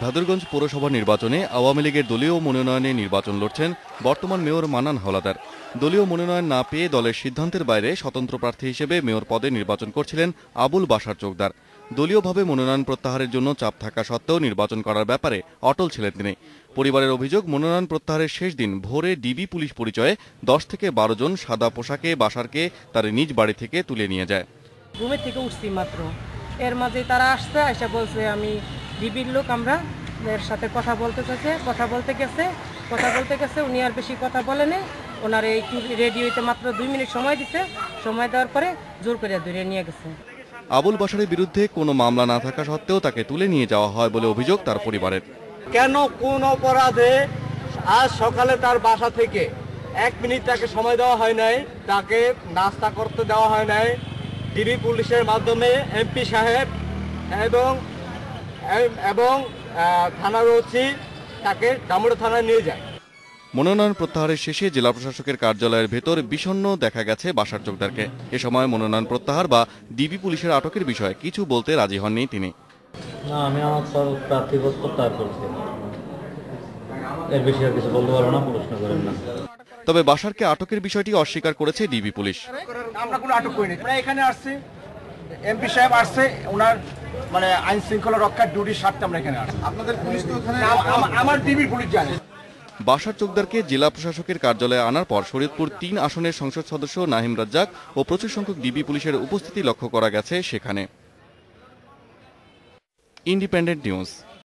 ভাদুরগঞ্জ পৌরসভা নির্বাচনে আওয়ামী লীগের দলীয় মনোনয়নে নির্বাচন লড়ছেন বর্তমান মেয়র মান্নান হাওলাদার। দলীয় মনোনয়ন না পেয়ে দলের সিদ্ধান্তের বাইরে স্বতন্ত্র প্রার্থী হিসেবে মেয়র পদে নির্বাচন করছিলেন আবুল বাশার চোকদার। দলীয়ভাবে মনোনয়ন প্রত্যাহারের জন্য চাপ থাকা সত্ত্বেও নির্বাচন করার ব্যাপারে অটল ছিলেন তিনি। পরিবারের অভিযোগ, মনোনয়ন প্রত্যাহারের শেষ দিন ভোরে ডিবি পুলিশ পরিচয়ে 10 থেকে 12 জন সাদা পোশাকে বাশারকে তার নিজ বাড়ি থেকে তুলে নিয়ে যায়। ঘুমের থেকে উঠছি মাত্র, এর মাঝে তারা আসছে, এসে বলছে আমি ডিবির লোক, আমরা এর সাথে কথা বলতে গেছে। উনি আর বেশি কথা বলেনি, ওনার এই রেডি হইতে মাত্র 2 মিনিট সময় দিতে, সময় দেওয়ার পরে জোর করে ধরে নিয়ে গেছে। আবুল বাশারের বিরুদ্ধে কোনো মামলা না থাকা সত্ত্বেও তাকে তুলে নিয়ে যাওয়া হয় বলে অভিযোগ তার পরিবারের। কেন, কোন অপরাধে আজ সকালে তার বাসা থেকে 1 মিনিট তাকে সময় দেওয়া হয় নাই, তাকে নাস্তা করতে দেওয়া হয় নাই। ডিবি পুলিশের মাধ্যমে এমপি সাহেব এবং থানার ওসি তাকে ডামুড়া থানায় নিয়ে যায়। মনোনয়ন প্রত্যাহারের শেষে জেলা প্রশাসকের কার্যালয়ের ভেতর বিষণ্ণ দেখা গেছে বাশার চোকদারকে। এ সময় মনোনয়ন প্রত্যাহার বা ডিবি পুলিশের আটকের বিষয়ে কিছু বলতে রাজি হননি তিনি। না, আমি আমার প্রার্থী প্রত্যাহার করছি, এর বেশি আর কিছু বলতে পারবো না, প্রশ্ন করেন না। তবে বাশারকে আটকের বিষয়টি অস্বীকার করেছে ডিবি পুলিশ। আমরা কোনো আটক করিনি, আমরা এখানে আসছি, এমপি সাহেব আসছে, ওনার আইন শৃঙ্খলা রক্ষার ডিউটির স্বার্থে আমরা এখানে আসছি। আপনাদের পুলিশ তো এখানে, আমার ডিবি পুলিশ জানে। বাশার চোকদারকে জেলা প্রশাসকের কার্যালয়ে আনার পর শরীয়তপুর 3 আসনের সংসদ সদস্য নাহিম রাজ্জাক ও প্রচুর সংখ্যক ডিবি পুলিশের উপস্থিতি লক্ষ্য করা গেছে সেখানে। Independent news.